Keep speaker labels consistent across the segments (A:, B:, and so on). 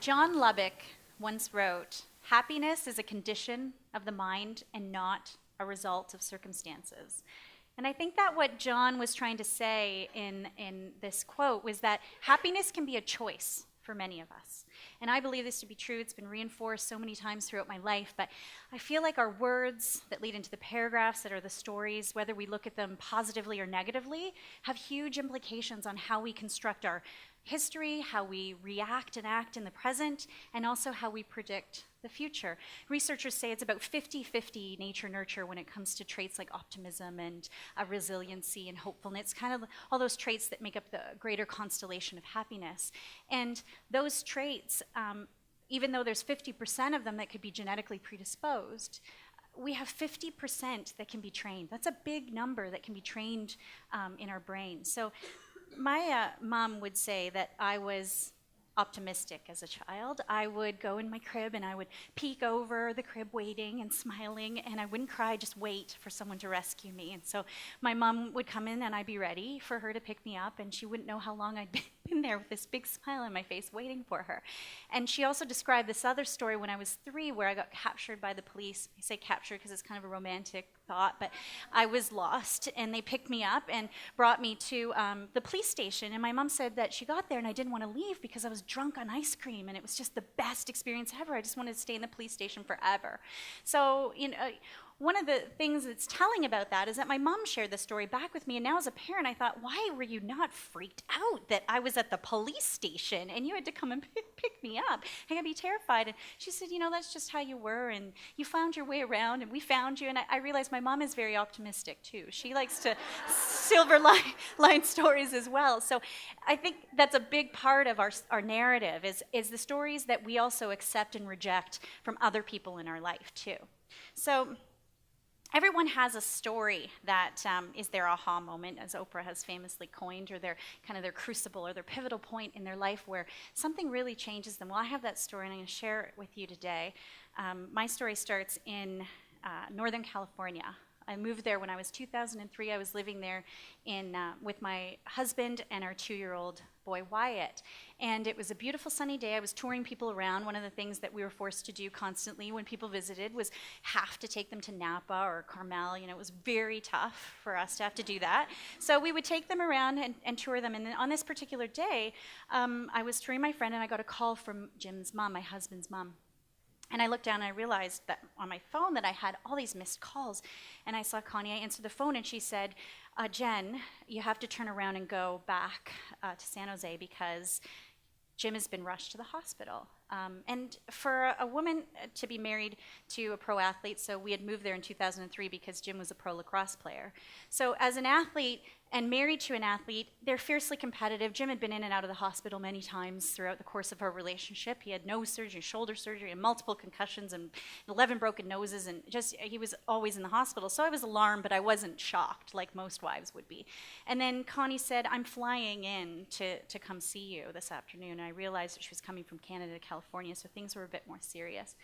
A: John Lubbock once wrote, "Happiness is a condition of the mind and not a result of circumstances." And I think that what John was trying to say in this quote was that happiness can be a choice for many of us. And I believe this to be true. It's been reinforced so many times throughout my life, but I feel like our words that lead into the paragraphs that are the stories, whether we look at them positively or negatively, have huge implications on how we construct our history, how we react and act in the present, and also how we predict the future. Researchers say it's about 50-50 nature-nurture when it comes to traits like optimism and resiliency and hopefulness, kind of all those traits that make up the greater constellation of happiness. And those traits, even though there's 50% of them that could be genetically predisposed, we have 50% that can be trained. That's a big number that can be trained in our brain. So my mom would say that I was optimistic as a child. I would go in my crib and I would peek over the crib waiting and smiling, and I wouldn't cry, just wait for someone to rescue me. And so my mom would come in and I'd be ready for her to pick me up, and she wouldn't know how long I'd been there with this big smile on my face waiting for her. And she also described this other story when I was 3 where I got captured by the police. I say captured because it's kind of a romantic thought, but I was lost and they picked me up and brought me to the police station. And my mom said that she got there and I didn't want to leave because I was drunk on ice cream and it was just the best experience ever. I just wanted to stay in the police station forever. So, one of the things that's telling about that is that my mom shared this story back with me, and now as a parent I thought, why were you not freaked out that I was at the police station and you had to come and pick me up? I would be terrified. And she said, that's just how you were, and you found your way around, and we found you. And I realized my mom is very optimistic too. She likes to silver line stories as well. So I think that's a big part of our narrative is the stories that we also accept and reject from other people in our life too. So everyone has a story that is their aha moment, as Oprah has famously coined, or their crucible or their pivotal point in their life where something really changes them. Well, I have that story, and I'm going to share it with you today. My story starts in Northern California. I moved there when I was 2003. I was living there with my husband and our 2-year-old boy Wyatt. And it was a beautiful sunny day. I was touring people around. One of the things that we were forced to do constantly when people visited was have to take them to Napa or Carmel. It was very tough for us to have to do that. So we would take them around and tour them. And then on this particular day, I was touring my friend, and I got a call from Jim's mom, my husband's mom. And I looked down and I realized that on my phone that I had all these missed calls. And I saw Connie. I answered the phone and she said, "Jen, you have to turn around and go back to San Jose because Jim has been rushed to the hospital." And for a woman to be married to a pro athlete, so we had moved there in 2003 because Jim was a pro lacrosse player. So as an athlete and married to an athlete, they're fiercely competitive. Jim had been in and out of the hospital many times throughout the course of our relationship. He had nose surgery, shoulder surgery, and multiple concussions, and 11 broken noses, and he was always in the hospital. So I was alarmed, but I wasn't shocked like most wives would be. And then Connie said, "I'm flying in to come see you this afternoon." And I realized that she was coming from Canada to California, so things were a bit more serious.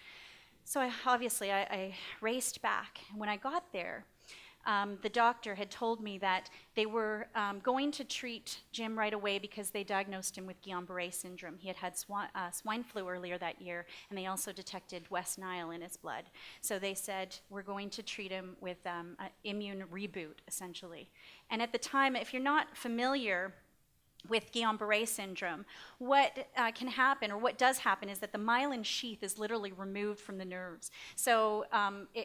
A: So I raced back. And when I got there, the doctor had told me that they were going to treat Jim right away because they diagnosed him with Guillain-Barré syndrome. He had had swine flu earlier that year, and they also detected West Nile in his blood. So they said, we're going to treat him with an immune reboot, essentially. And at the time, if you're not familiar with Guillain-Barré syndrome, what can happen, or what does happen, is that the myelin sheath is literally removed from the nerves. So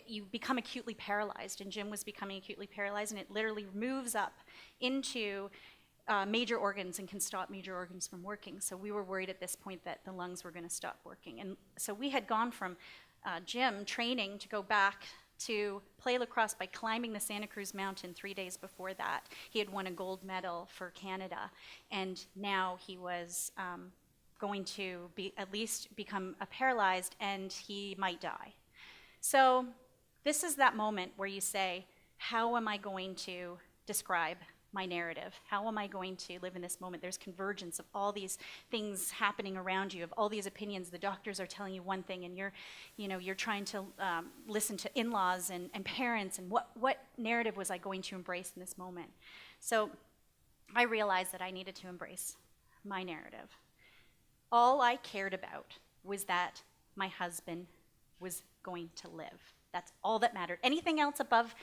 A: you become acutely paralyzed, and Jim was becoming acutely paralyzed, and it literally moves up into major organs and can stop major organs from working. So we were worried at this point that the lungs were going to stop working. And so we had gone from Jim training to go back to play lacrosse by climbing the Santa Cruz Mountain 3 days before that. He had won a gold medal for Canada, and now he was going to at least become paralyzed, and he might die. So this is that moment where you say, how am I going to describe my narrative? How am I going to live in this moment? There's convergence of all these things happening around you, of all these opinions. The doctors are telling you one thing, and you're trying to listen to in-laws and parents, and what narrative was I going to embrace in this moment? So I realized that I needed to embrace my narrative. All I cared about was that my husband was going to live. That's all that mattered. Anything else above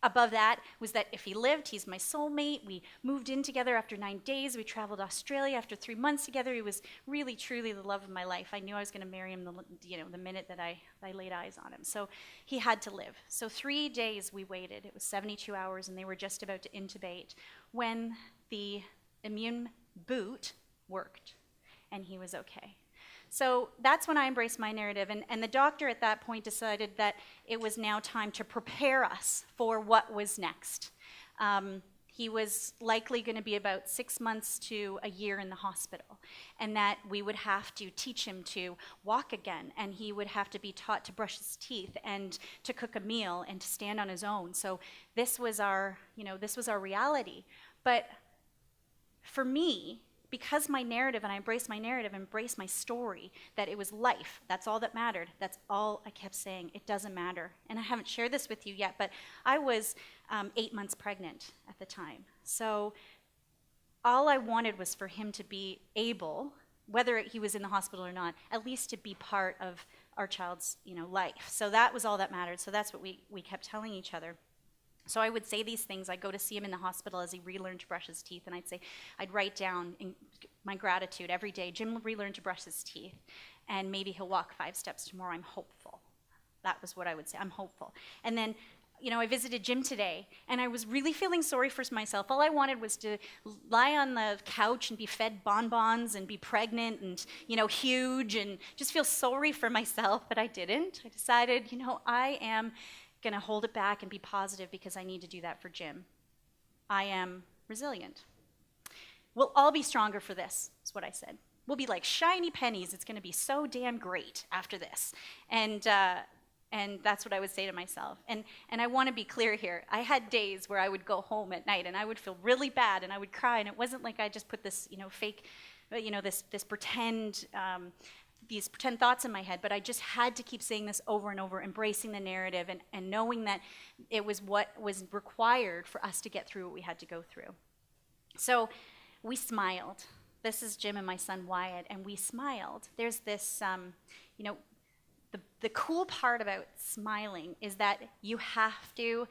A: that was that if he lived, he's my soulmate. We moved in together after 9 days. We traveled to Australia after 3 months together. He was really, truly the love of my life. I knew I was going to marry him the minute that I laid eyes on him. So he had to live. So 3 days we waited. It was 72 hours, and they were just about to intubate when the immune boot worked, and he was okay. So that's when I embraced my narrative, and the doctor at that point decided that it was now time to prepare us for what was next. He was likely going to be about 6 months to a year in the hospital, and that we would have to teach him to walk again, and he would have to be taught to brush his teeth and to cook a meal and to stand on his own. So this was our reality. But for me, because my narrative, and I embraced my narrative, embraced my story, that it was life. That's all that mattered. That's all I kept saying. It doesn't matter. And I haven't shared this with you yet, but I was 8 months pregnant at the time. So all I wanted was for him to be able, whether he was in the hospital or not, at least to be part of our child's life. So that was all that mattered. So that's what we kept telling each other. So I would say these things. I'd go to see him in the hospital as he relearned to brush his teeth, and I'd write down my gratitude every day. Jim will relearn to brush his teeth, and maybe he'll walk 5 steps tomorrow. I'm hopeful. That was what I would say. I'm hopeful. And then, I visited Jim today, and I was really feeling sorry for myself. All I wanted was to lie on the couch and be fed bonbons and be pregnant and, huge, and just feel sorry for myself, but I didn't. I decided, I am going to hold it back and be positive because I need to do that for Jim. I am resilient. We'll all be stronger for this, is what I said. We'll be like shiny pennies. It's going to be so damn great after this. And that's what I would say to myself. And I want to be clear here. I had days where I would go home at night and I would feel really bad and I would cry. And it wasn't like I just put this, fake, this pretend, these pretend thoughts in my head, but I just had to keep saying this over and over, embracing the narrative and knowing that it was what was required for us to get through what we had to go through. So we smiled. This is Jim and my son Wyatt, and we smiled. There's this, the cool part about smiling is that you have to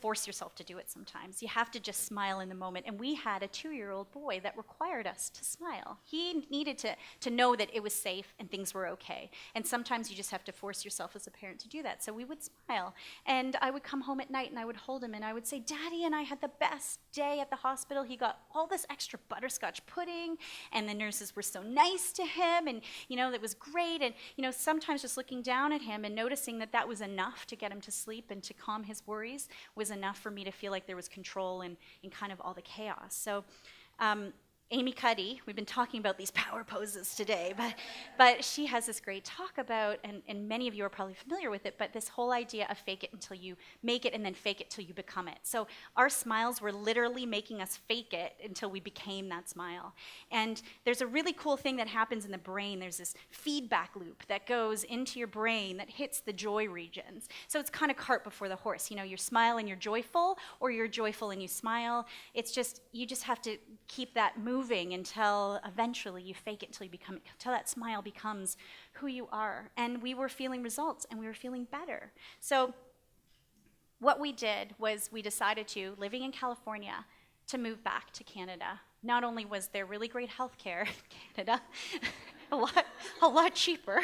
A: force yourself to do it sometimes. You have to just smile in the moment. And we had a 2-year-old boy that required us to smile. He needed to know that it was safe and things were okay. And sometimes you just have to force yourself as a parent to do that. So we would smile. And I would come home at night and I would hold him and I would say, Daddy and I had the best day at the hospital. He got all this extra butterscotch pudding and the nurses were so nice to him and, it was great. And, sometimes just looking down at him and noticing that was enough to get him to sleep and to calm his worries was enough for me to feel like there was control in kind of all the chaos. So Amy Cuddy, we've been talking about these power poses today, but she has this great talk about, and many of you are probably familiar with it, but this whole idea of fake it until you make it and then fake it till you become it. So our smiles were literally making us fake it until we became that smile. And there's a really cool thing that happens in the brain. There's this feedback loop that goes into your brain that hits the joy regions. So it's kind of cart before the horse. You smile and you're joyful, or you're joyful and you smile. It's just, you just have to keep that moving until eventually you fake it until you become it, until that smile becomes who you are. And we were feeling results and we were feeling better. So what we did was we decided to, living in California, to move back to Canada. Not only was there really great health care in Canada, a lot cheaper,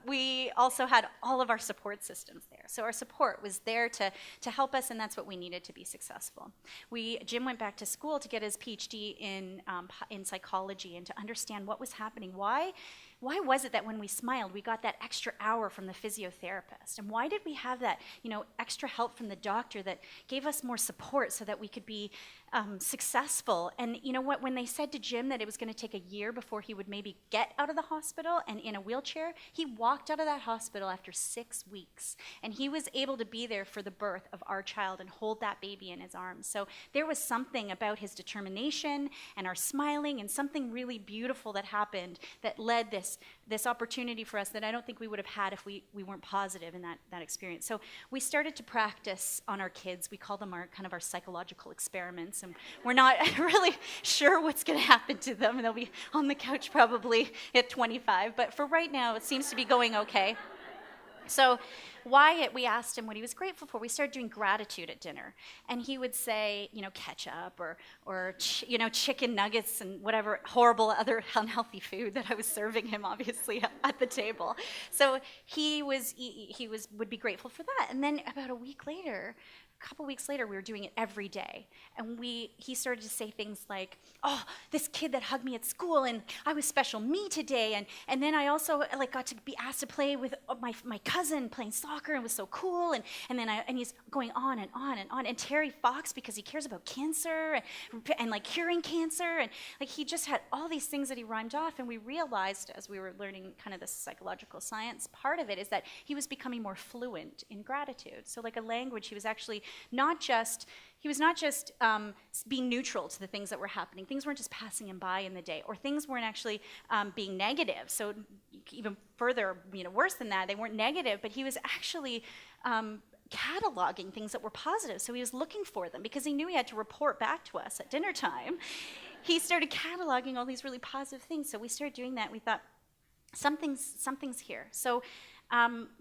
A: we also had all of our support systems there. So our support was there to help us, and that's what we needed to be successful. Jim went back to school to get his PhD in psychology and to understand what was happening. Why was it that when we smiled, we got that extra hour from the physiotherapist? And why did we have that, extra help from the doctor that gave us more support so that we could be successful? And you know what, when they said to Jim that it was going to take a year before he would maybe get out of the hospital and in a wheelchair, he walked out of that hospital after 6 weeks. And he was able to be there for the birth of our child and hold that baby in his arms. So there was something about his determination and our smiling and something really beautiful that happened that led this this opportunity for us that I don't think we would have had if we weren't positive in that experience. So we started to practice on our kids. We call them our kind of our psychological experiments, and we're not really sure what's going to happen to them. They'll be on the couch probably at 25, but for right now, it seems to be going okay. So Wyatt, we asked him what he was grateful for. We started doing gratitude at dinner, and he would say, ketchup or chicken nuggets and whatever horrible other unhealthy food that I was serving him, obviously, at the table. So he would be grateful for that. And then about a couple weeks later, we were doing it every day. And he started to say things like, oh, this kid that hugged me at school, and I was special me today. And then I also got to be asked to play with my cousin playing soccer, and it was so cool. And he's going on and on and on. And Terry Fox, because he cares about cancer and curing cancer. And he just had all these things that he rhymed off. And we realized as we were learning kind of the psychological science part of it is that he was becoming more fluent in gratitude. So like a language, he was actually not just being neutral to the things that were happening. Things weren't just passing him by in the day, or things weren't actually being negative. So even further, worse than that, they weren't negative, but he was actually cataloging things that were positive. So he was looking for them because he knew he had to report back to us at dinner time. He started cataloging all these really positive things. So we started doing that. We thought, something's here. So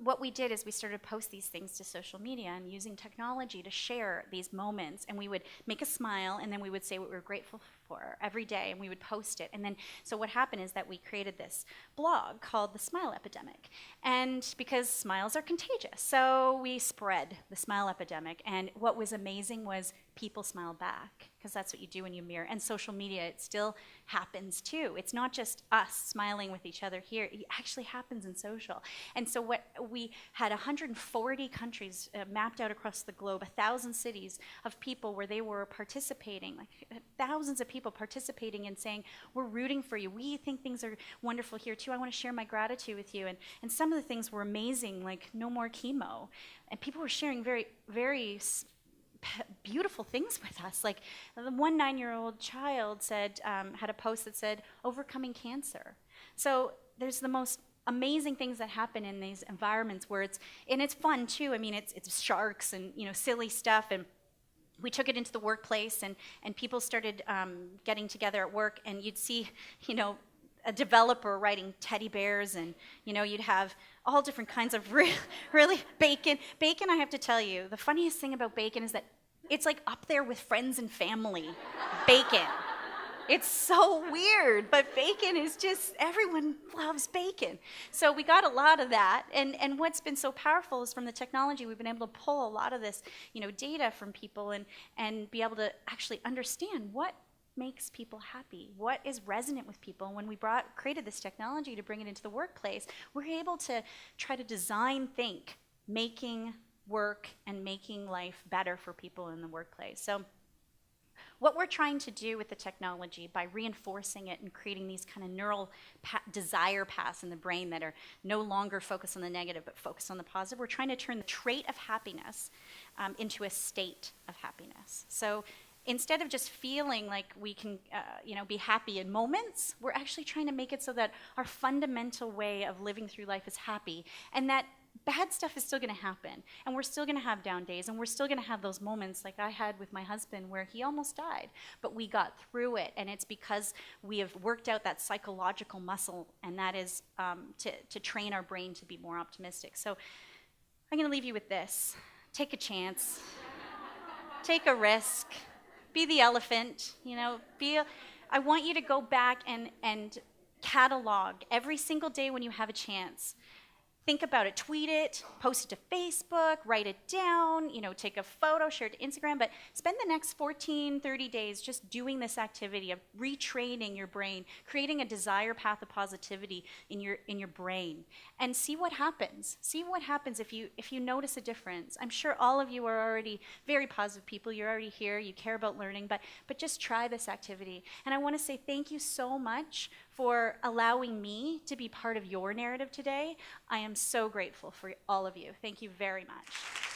A: what we did is we started to post these things to social media and using technology to share these moments. And we would make a smile, and then we would say what we were grateful for every day, and we would post it. And then, so what happened is that we created this blog called the Smile Epidemic. And because smiles are contagious, so we spread the Smile Epidemic. And what was amazing was people smiled back, because that's what you do when you mirror. And social media, it still happens too. It's not just us smiling with each other here. It actually happens in social. And so what we had 140 countries mapped out across the globe, 1,000 cities of people where they were participating, thousands of people participating and saying, we're rooting for you. We think things are wonderful here too. I want to share my gratitude with you. And some of the things were amazing, like no more chemo. And people were sharing very, very beautiful things with us. Like the one 9-year-old child said, had a post that said, overcoming cancer. So there's the most amazing things that happen in these environments where it's fun too. I mean, it's sharks and, silly stuff. And we took it into the workplace, and people started getting together at work, and you'd see, a developer writing teddy bears, and, you'd have all different kinds of really bacon. Bacon, I have to tell you, the funniest thing about bacon is that it's up there with friends and family. Bacon. It's so weird, but bacon is just, everyone loves bacon. So we got a lot of that, and what's been so powerful is from the technology, we've been able to pull a lot of this, data from people and be able to actually understand what makes people happy, what is resonant with people. And when we created this technology to bring it into the workplace, we're able to try to think, making work and making life better for people in the workplace. So what we're trying to do with the technology by reinforcing it and creating these kind of neural desire paths in the brain that are no longer focused on the negative but focused on the positive, we're trying to turn the trait of happiness into a state of happiness. So instead of just feeling like we can be happy in moments, we're actually trying to make it so that our fundamental way of living through life is happy, and that bad stuff is still going to happen, and we're still going to have down days, and we're still going to have those moments like I had with my husband where he almost died, but we got through it, and it's because we have worked out that psychological muscle, and that is to train our brain to be more optimistic. So I'm going to leave you with this. Take a chance. Take a risk. Be the elephant. I want you to go back and catalog every single day when you have a chance. Think about it, tweet it, post it to Facebook, write it down, take a photo, share it to Instagram, but spend the next 30 days just doing this activity of retraining your brain, creating a desire path of positivity in your brain, and see what happens. See what happens if you notice a difference. I'm sure all of you are already very positive people. You're already here. You care about learning, but just try this activity. And I want to say thank you so much for allowing me to be part of your narrative today. I am so grateful for all of you. Thank you very much.